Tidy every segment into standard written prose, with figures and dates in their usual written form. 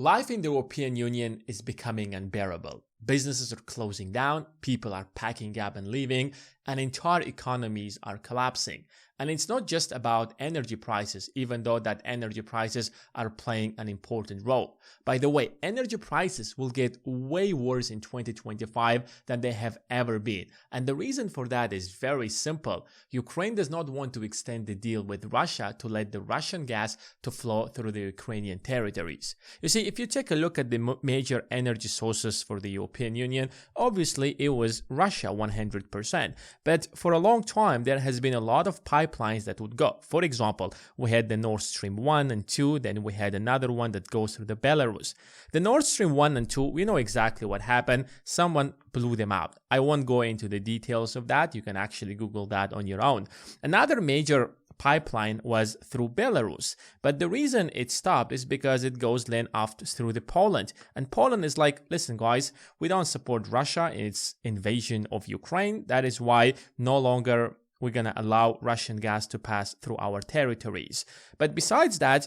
Life in the European Union is becoming unbearable. Businesses are closing down, people are packing up and leaving, and entire economies are collapsing. And it's not just about energy prices, even though that energy prices are playing an important role. By the way, energy prices will get way worse in 2025 than they have ever been. And the reason for that is very simple. Ukraine does not want to extend the deal with Russia to let the Russian gas to flow through the Ukrainian territories. You see, if you take a look at the major energy sources for the European Union, obviously it was Russia 100%. But for a long time, there has been a lot of pipelines that would go. For example, we had the Nord Stream 1 and 2, then we had another one that goes through the Belarus. The Nord Stream 1 and 2, we know exactly what happened. Someone blew them out. I won't go into the details of that. You can actually Google that on your own. Another major pipeline was through Belarus, but the reason it stopped is because it goes then off through the Poland, and Poland is like, listen guys, we don't support Russia in its invasion of Ukraine. That is why no longer we're going to allow Russian gas to pass through our territories. But besides that,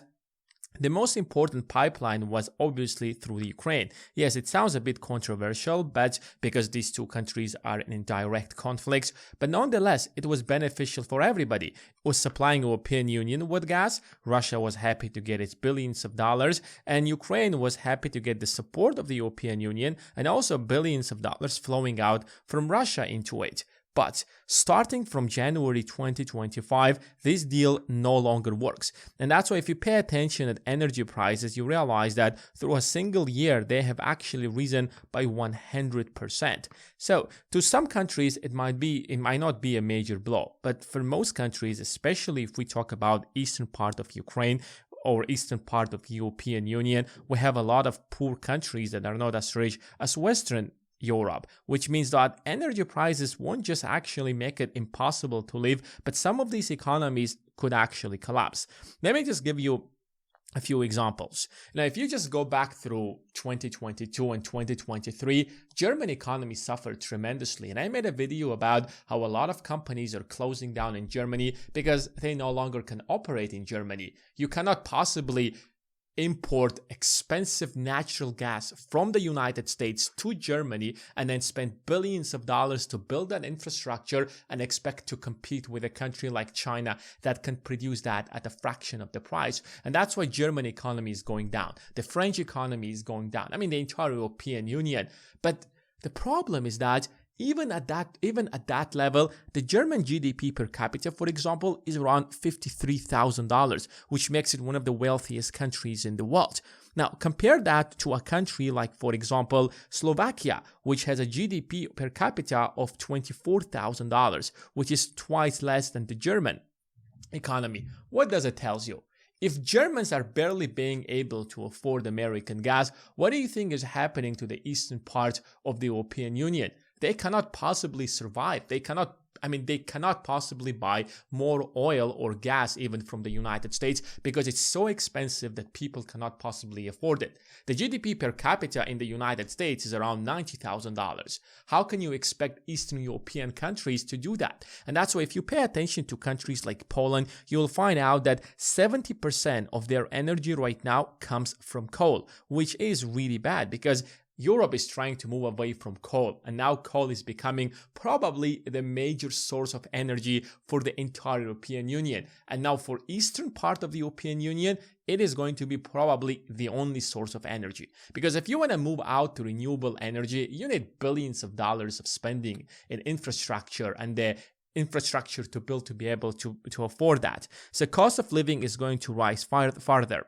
the most important pipeline was obviously through the Ukraine. Yes, it sounds a bit controversial, but because these two countries are in direct conflicts, but nonetheless, it was beneficial for everybody. It was supplying the European Union with gas. Russia was happy to get its billions of dollars, and Ukraine was happy to get the support of the European Union and also billions of dollars flowing out from Russia into it. But starting from January 2025, this deal no longer works. And that's why if you pay attention at energy prices, you realize that through a single year, they have actually risen by 100%. So to some countries, it might not be a major blow. But for most countries, especially if we talk about eastern part of Ukraine, or eastern part of the European Union, we have a lot of poor countries that are not as rich as Western Europe, which means that energy prices won't just actually make it impossible to live, but some of these economies could actually collapse. Let me just give you a few examples. Now, if you just go back through 2022 and 2023, German economy suffered tremendously. And I made a video about how a lot of companies are closing down in Germany because they no longer can operate in Germany. You cannot possibly import expensive natural gas from the United States to Germany and then spend billions of dollars to build that infrastructure and expect to compete with a country like China that can produce that at a fraction of the price. And that's why German economy is going down. The French economy is going down. I mean, the entire European Union. But the problem is that even at that level, the German GDP per capita, for example, is around $53,000, which makes it one of the wealthiest countries in the world. Now, compare that to a country like, for example, Slovakia, which has a GDP per capita of $24,000, which is twice less than the German economy. What does it tell you? If Germans are barely being able to afford American gas, what do you think is happening to the eastern part of the European Union? They cannot possibly survive. They cannot possibly buy more oil or gas even from the United States because it's so expensive that people cannot possibly afford it. The GDP per capita in the United States is around $90,000. How can you expect Eastern European countries to do that? And that's why if you pay attention to countries like Poland, you'll find out that 70% of their energy right now comes from coal, which is really bad because Europe is trying to move away from coal, and now coal is becoming probably the major source of energy for the entire European Union. And now for eastern part of the European Union, it is going to be probably the only source of energy. Because if you want to move out to renewable energy, you need billions of dollars of spending in infrastructure and the infrastructure to build to be able to afford that. So cost of living is going to rise farther.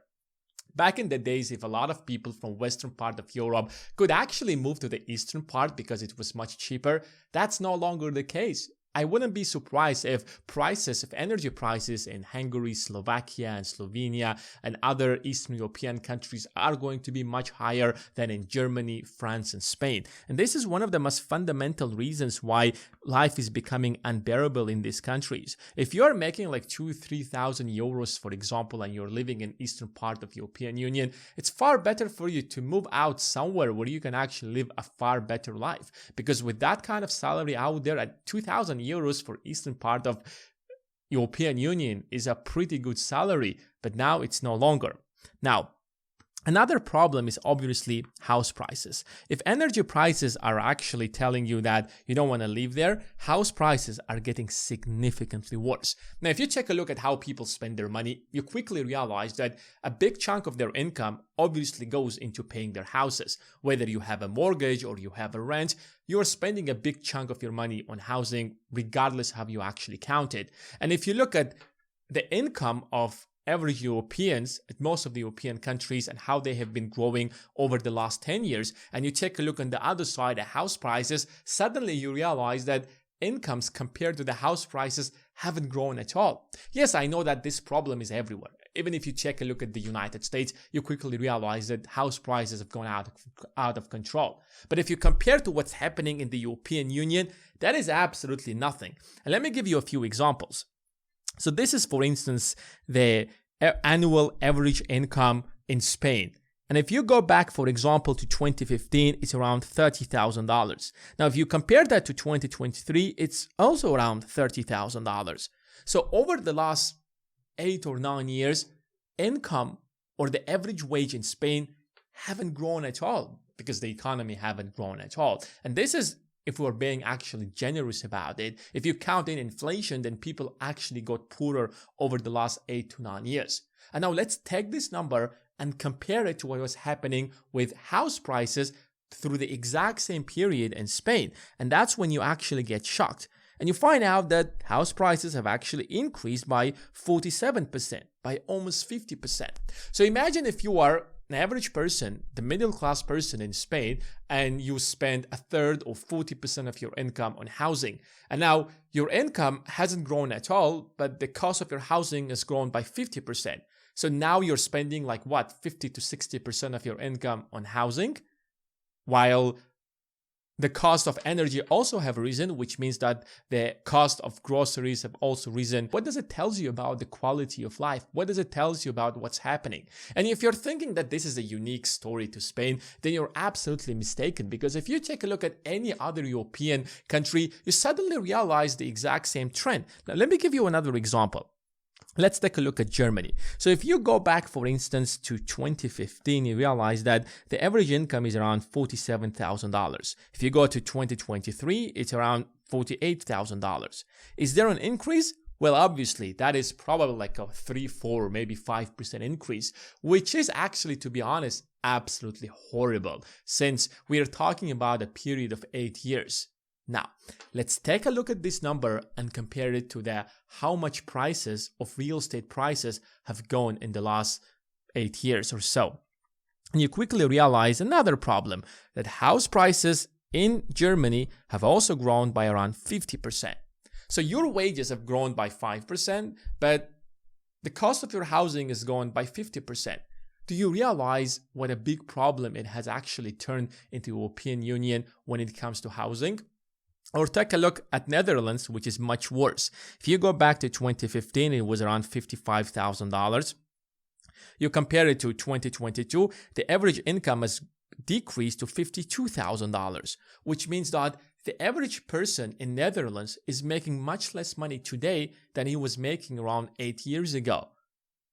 Back in the days, if a lot of people from western part of Europe could actually move to the eastern part because it was much cheaper, that's no longer the case. I wouldn't be surprised if energy prices in Hungary, Slovakia, and Slovenia and other Eastern European countries are going to be much higher than in Germany, France, and Spain. And this is one of the most fundamental reasons why life is becoming unbearable in these countries. If you are making like 2,000-3,000 euros, for example, and you're living in eastern part of European Union, it's far better for you to move out somewhere where you can actually live a far better life. Because with that kind of salary out there at 2,000 euros for eastern part of European Union is a pretty good salary, but now it's no longer. Now, Another problem is obviously house prices. If energy prices are actually telling you that you don't want to live there, house prices are getting significantly worse. Now, if you take a look at how people spend their money, you quickly realize that a big chunk of their income obviously goes into paying their houses. Whether you have a mortgage or you have a rent, you are spending a big chunk of your money on housing, regardless how you actually count it. And if you look at the income of average Europeans at most of the European countries and how they have been growing over the last 10 years, and you take a look on the other side at house prices, suddenly you realize that incomes compared to the house prices haven't grown at all. Yes, I know that this problem is everywhere. Even if you take a look at the United States, you quickly realize that house prices have gone out of control. But if you compare to what's happening in the European Union, that is absolutely nothing. And let me give you a few examples. So this is, for instance, the annual average income in Spain. And if you go back, for example, to 2015, it's around $30,000. Now, if you compare that to 2023, it's also around $30,000. So over the last 8 or 9 years, income or the average wage in Spain haven't grown at all because the economy haven't grown at all. And this is, if we're being actually generous about it, if you count in inflation, then people actually got poorer over the last 8 to 9 years. And now let's take this number and compare it to what was happening with house prices through the exact same period in Spain. And that's when you actually get shocked. And you find out that house prices have actually increased by 47%, by almost 50%. So imagine if you are an average person, the middle class person in Spain, and you spend a third or 40% of your income on housing. And now your income hasn't grown at all, but the cost of your housing has grown by 50%. So now you're spending like what, 50 to 60% of your income on housing, while the cost of energy also have risen, which means that the cost of groceries have also risen. What does it tell you about the quality of life? What does it tell you about what's happening? And if you're thinking that this is a unique story to Spain, then you're absolutely mistaken, because if you take a look at any other European country, you suddenly realize the exact same trend. Now, let me give you another example. Let's take a look at Germany. So if you go back, for instance, to 2015, you realize that the average income is around $47,000. If you go to 2023, it's around $48,000. Is there an increase? Well, obviously, that is probably like a 3, 4, maybe 5% increase, which is actually, to be honest, absolutely horrible, since we are talking about a period of 8 years. Now, let's take a look at this number and compare it to how much prices of real estate prices have gone in the last 8 years or so. And you quickly realize another problem, that house prices in Germany have also grown by around 50%. So your wages have grown by 5%, but the cost of your housing has gone by 50%. Do you realize what a big problem it has actually turned into the European Union when it comes to housing? Or take a look at Netherlands, which is much worse. If you go back to 2015, it was around $55,000. You compare it to 2022, the average income has decreased to $52,000, which means that the average person in Netherlands is making much less money today than he was making around 8 years ago.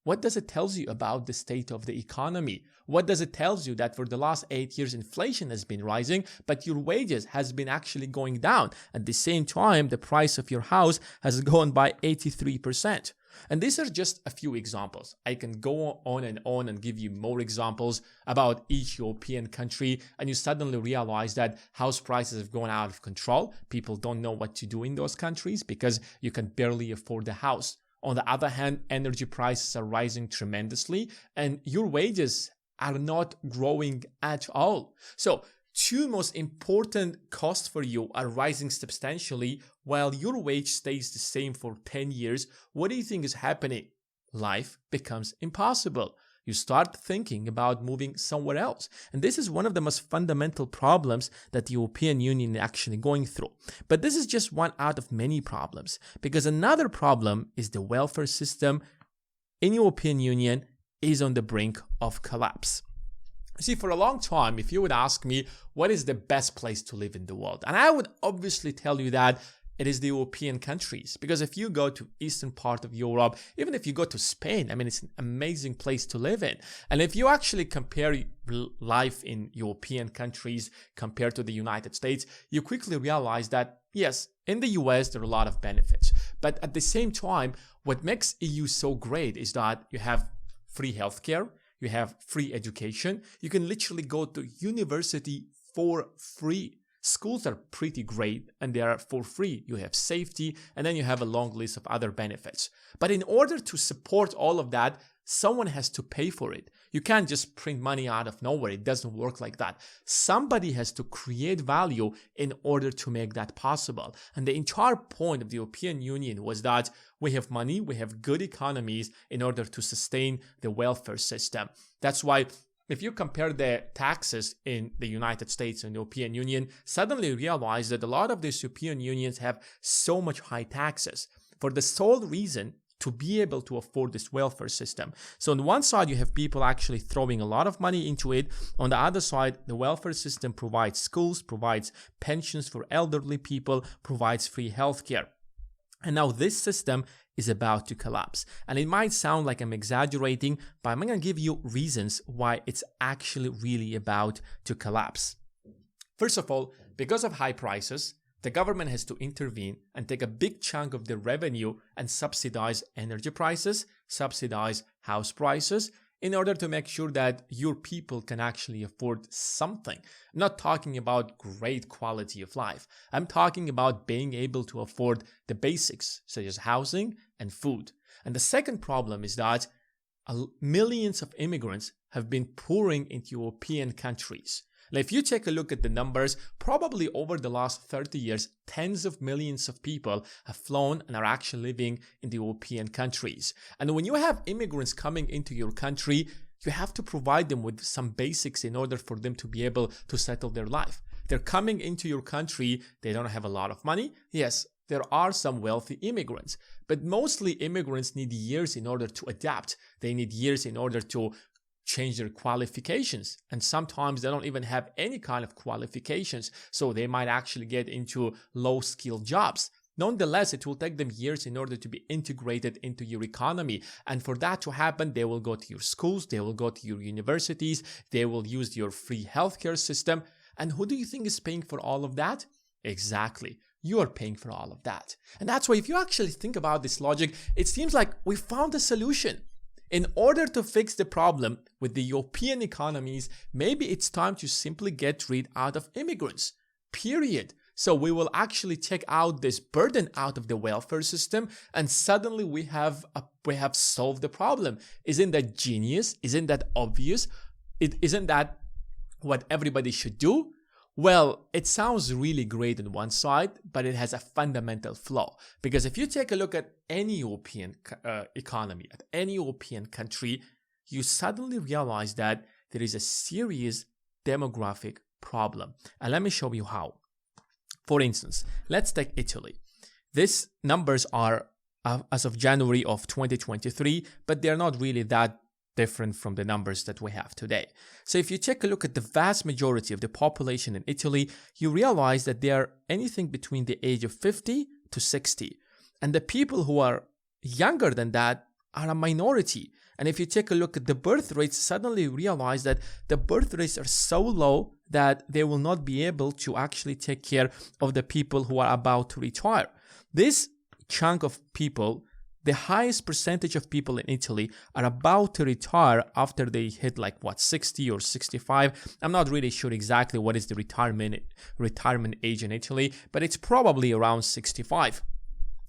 What does it tell you about the state of the economy? What does it tell you that for the last 8 years inflation has been rising, but your wages has been actually going down? At the same time, the price of your house has gone by 83%. And these are just a few examples. I can go on and give you more examples about each European country, and you suddenly realize that house prices have gone out of control. People don't know what to do in those countries because you can barely afford a house. On the other hand, energy prices are rising tremendously and your wages are not growing at all. So, two most important costs for you are rising substantially while your wage stays the same for 10 years. What do you think is happening? Life becomes impossible. You start thinking about moving somewhere else. And this is one of the most fundamental problems that the European Union is actually going through. But this is just one out of many problems, because another problem is the welfare system in the European Union is on the brink of collapse. See, for a long time, if you would ask me, what is the best place to live in the world? And I would obviously tell you that it is the European countries. Because if you go to eastern part of Europe, even if you go to Spain, I mean, it's an amazing place to live in. And if you actually compare life in European countries compared to the United States, you quickly realize that, yes, in the US, there are a lot of benefits. But at the same time, what makes EU so great is that you have free healthcare, you have free education, you can literally go to university for free. Schools are pretty great and they are for free. You have safety and then you have a long list of other benefits. But in order to support all of that, someone has to pay for it. You can't just print money out of nowhere. It doesn't work like that. Somebody has to create value in order to make that possible. And the entire point of the European Union was that we have money, we have good economies in order to sustain the welfare system. That's why if you compare the taxes in the United States and European Union, suddenly realize that a lot of these European unions have so much high taxes for the sole reason to be able to afford this welfare system. So on one side, you have people actually throwing a lot of money into it. On the other side, the welfare system provides schools, provides pensions for elderly people, provides free healthcare. And now this system is about to collapse. And it might sound like I'm exaggerating, but I'm going to give you reasons why it's actually really about to collapse. First of all, because of high prices, the government has to intervene and take a big chunk of the revenue and subsidize energy prices, subsidize house prices, in order to make sure that your people can actually afford something. I'm not talking about great quality of life. I'm talking about being able to afford the basics, such as housing and food. And the second problem is that millions of immigrants have been pouring into European countries. Now, if you take a look at the numbers, probably over the last 30 years, tens of millions of people have flown and are actually living in the European countries. And when you have immigrants coming into your country, you have to provide them with some basics in order for them to be able to settle their life. They're coming into your country, they don't have a lot of money. Yes, there are some wealthy immigrants, but mostly immigrants need years in order to adapt. They need years in order to change their qualifications, and sometimes they don't even have any kind of qualifications, so they might actually get into low-skilled jobs. Nonetheless, it will take them years in order to be integrated into your economy, and for that to happen, they will go to your schools, they will go to your universities, they will use your free healthcare system. And who do you think is paying for all of that? Exactly. You are paying for all of that. And that's why if you actually think about this logic, it seems like we found a solution. In order to fix the problem with the European economies, maybe it's time to simply get rid of immigrants, period. So we will actually take out this burden out of the welfare system, and suddenly we have solved the problem. Isn't that genius? Isn't that obvious? Isn't that what everybody should do? Well, it sounds really great on one side, but it has a fundamental flaw. Because if you take a look at any European economy, at any European country, you suddenly realize that there is a serious demographic problem. And let me show you how. For instance, let's take Italy. These numbers are as of January of 2023, but they're not really that different from the numbers that we have today. So if you take a look at the vast majority of the population in Italy, you realize that they are anything between the age of 50 to 60. And the people who are younger than that are a minority. And if you take a look at the birth rates, suddenly you realize that the birth rates are so low that they will not be able to actually take care of the people who are about to retire. This chunk of people, the highest percentage of people in Italy are about to retire after they hit 60 or 65. I'm not really sure exactly what is the retirement age in Italy, but it's probably around 65.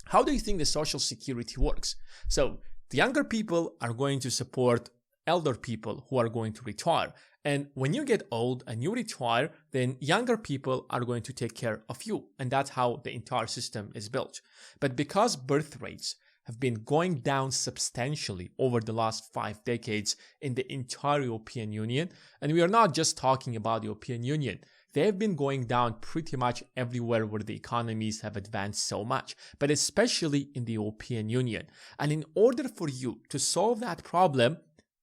How do you think the social security works? So the younger people are going to support elder people who are going to retire. And when you get old and you retire, then younger people are going to take care of you. And that's how the entire system is built. But because birth rates have been going down substantially over the last 5 decades in the entire European Union. And we are not just talking about the European Union. They have been going down pretty much everywhere where the economies have advanced so much, but especially in the European Union. And in order for you to solve that problem,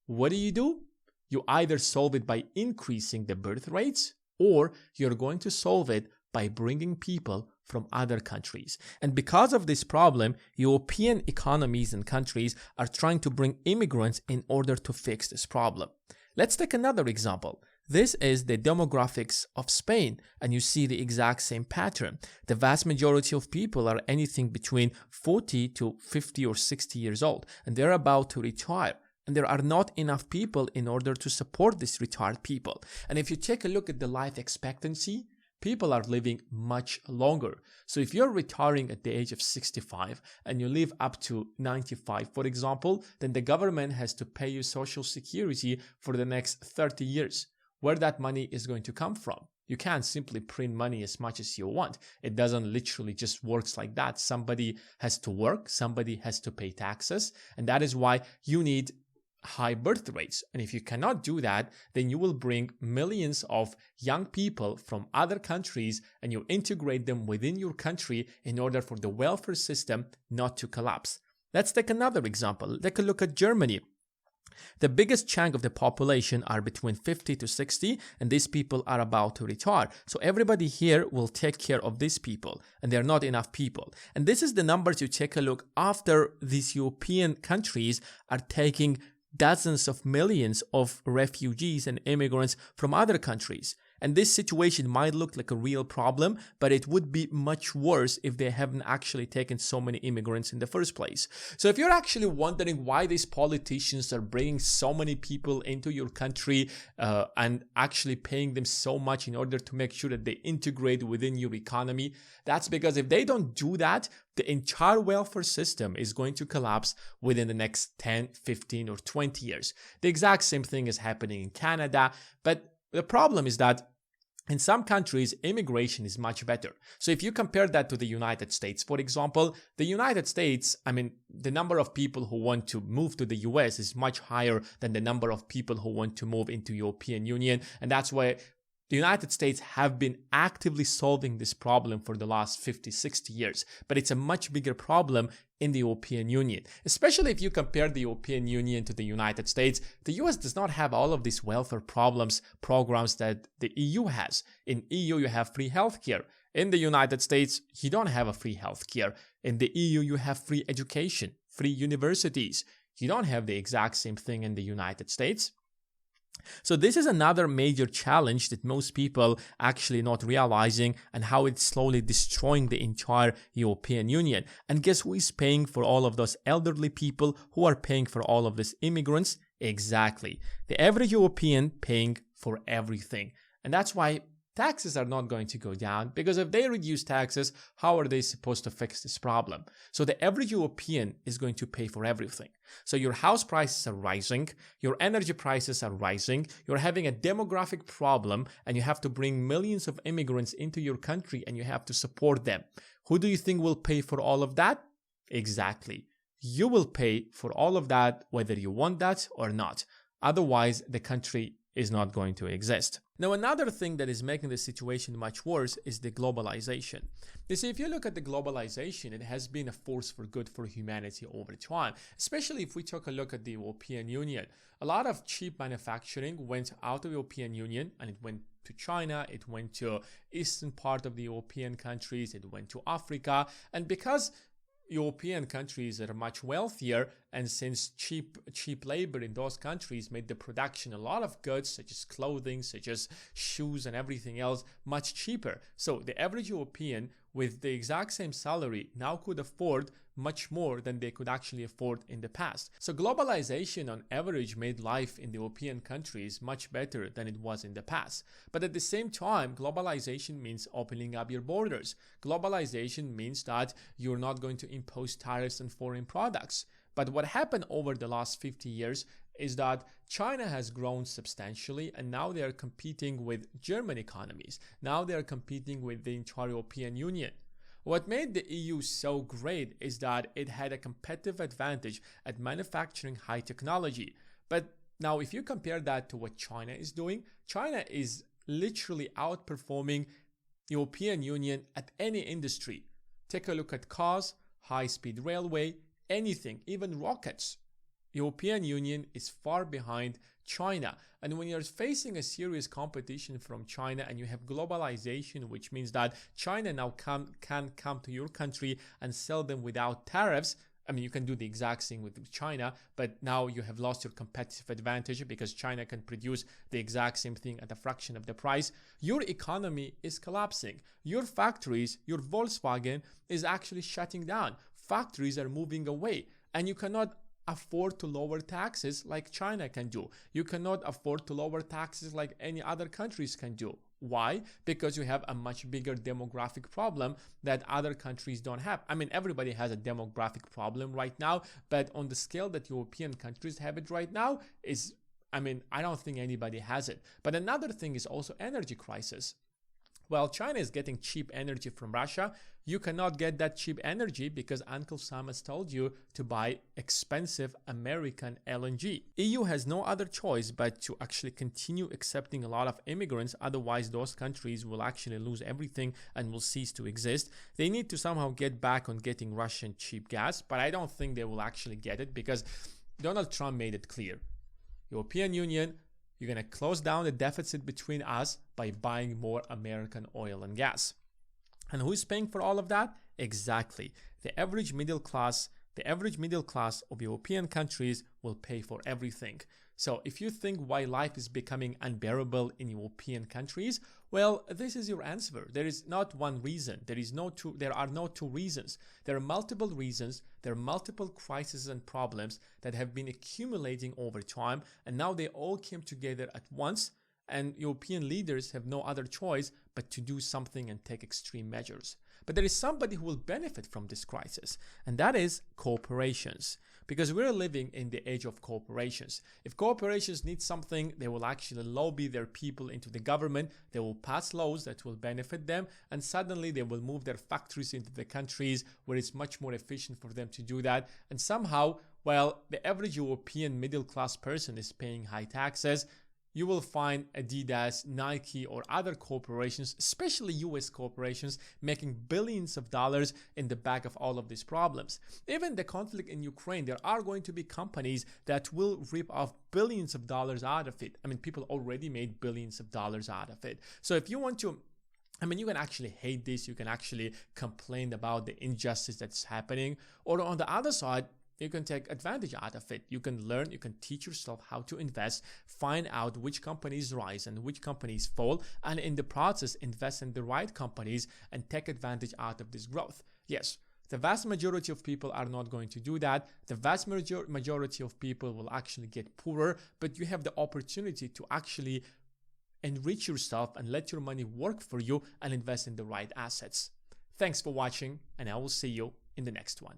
what do? You either solve it by increasing the birth rates, or you're going to solve it by bringing people from other countries. And because of this problem, European economies and countries are trying to bring immigrants in order to fix this problem. Let's take another example. This is the demographics of Spain, and you see the exact same pattern. The vast majority of people are anything between 40 to 50 or 60 years old, and they're about to retire. And there are not enough people in order to support these retired people. And if you take a look at the life expectancy, people are living much longer. So if you're retiring at the age of 65 and you live up to 95, for example, then the government has to pay you Social Security for the next 30 years. Where that money is going to come from? You can't simply print money as much as you want. It doesn't literally just works like that. Somebody has to work, somebody has to pay taxes, and that is why you need high birth rates. And if you cannot do that, then you will bring millions of young people from other countries and you integrate them within your country in order for the welfare system not to collapse. Let's take another example. Take a look at Germany. The biggest chunk of the population are between 50 to 60, and these people are about to retire. So everybody here will take care of these people, and there are not enough people. And this is the numbers you take a look after these European countries are taking dozens of millions of refugees and immigrants from other countries. And this situation might look like a real problem, but it would be much worse if they haven't actually taken so many immigrants in the first place. So if you're actually wondering why these politicians are bringing so many people into your country and actually paying them so much in order to make sure that they integrate within your economy, that's because if they don't do that, the entire welfare system is going to collapse within the next 10, 15, or 20 years. The exact same thing is happening in Canada, but the problem is that in some countries, immigration is much better. So if you compare that to the United States, for example, the United States, the number of people who want to move to the US is much higher than the number of people who want to move into European Union. And that's why the United States have been actively solving this problem for the last 50, 60 years. But it's a much bigger problem in the European Union. Especially if you compare the European Union to the United States, the US does not have all of these welfare programs that the EU has. In EU, you have free healthcare. In the United States, you don't have a free healthcare. In the EU, you have free education, free universities. You don't have the exact same thing in the United States. So this is another major challenge that most people actually not realizing, and how it's slowly destroying the entire European Union. And guess who is paying for all of those elderly people who are paying for all of these immigrants? Exactly. The average European paying for everything. And that's why taxes are not going to go down, because if they reduce taxes, how are they supposed to fix this problem? So the average European is going to pay for everything. So your house prices are rising, your energy prices are rising, you're having a demographic problem, and you have to bring millions of immigrants into your country and you have to support them. Who do you think will pay for all of that? Exactly. You will pay for all of that whether you want that or not. Otherwise, the country is not going to exist. Now, another thing that is making the situation much worse is the globalization. You see, if you look at the globalization, it has been a force for good for humanity over time, especially if we take a look at the European Union. A lot of cheap manufacturing went out of the European Union and it went to China, it went to eastern part of the European countries, it went to Africa, and because European countries are much wealthier, and since cheap labor in those countries made the production a lot of goods such as clothing, such as shoes and everything else much cheaper. So the average European with the exact same salary now could afford much more than they could actually afford in the past. So globalization on average made life in the European countries much better than it was in the past. But at the same time, globalization means opening up your borders. Globalization means that you're not going to impose tariffs on foreign products. But what happened over the last 50 years is that China has grown substantially, and now they are competing with German economies. Now they are competing with the entire European Union. What made the EU so great is that it had a competitive advantage at manufacturing high technology. But now if you compare that to what China is doing, China is literally outperforming the European Union at any industry. Take a look at cars, high-speed railway, anything, even rockets. European Union is far behind China. And when you're facing a serious competition from China and you have globalization, which means that China now can come to your country and sell them without tariffs. I mean, you can do the exact same with China, but now you have lost your competitive advantage because China can produce the exact same thing at a fraction of the price. Your economy is collapsing. Your factories, your Volkswagen is actually shutting down. Factories are moving away, and you cannot afford to lower taxes like China can do. You cannot afford to lower taxes like any other countries can do. Why? Because you have a much bigger demographic problem that other countries don't have. I mean, everybody has a demographic problem right now, but on the scale that European countries have it right now I don't think anybody has it. But another thing is also energy crisis. Well, China is getting cheap energy from Russia. You cannot get that cheap energy because Uncle Sam has told you to buy expensive American LNG. EU has no other choice but to actually continue accepting a lot of immigrants. Otherwise, those countries will actually lose everything and will cease to exist. They need to somehow get back on getting Russian cheap gas, but I don't think they will actually get it because Donald Trump made it clear. European Union, you're going to close down the deficit between us by buying more American oil and gas. And who's paying for all of that? Exactly. The average middle class of European countries will pay for everything. So if you think why life is becoming unbearable in European countries, well, this is your answer. There is not one reason. There are no two reasons. There are multiple reasons. There are multiple crises and problems that have been accumulating over time, and now they all came together at once, and European leaders have no other choice but to do something and take extreme measures. But there is somebody who will benefit from this crisis, and that is corporations. Because we're living in the age of corporations. If corporations need something, they will actually lobby their people into the government, they will pass laws that will benefit them, and suddenly they will move their factories into the countries where it's much more efficient for them to do that. And somehow, while the average European middle class person is paying high taxes, you will find Adidas, Nike, or other corporations, especially US corporations, making billions of dollars in the back of all of these problems. Even the conflict in Ukraine, there are going to be companies that will rip off billions of dollars out of it. I mean, people already made billions of dollars out of it. So if you want to, you can actually hate this, you can actually complain about the injustice that's happening, or on the other side, you can take advantage out of it. You can learn, you can teach yourself how to invest, find out which companies rise and which companies fall, and in the process, invest in the right companies and take advantage out of this growth. Yes, the vast majority of people are not going to do that. The vast majority of people will actually get poorer, but you have the opportunity to actually enrich yourself and let your money work for you and invest in the right assets. Thanks for watching, and I will see you in the next one.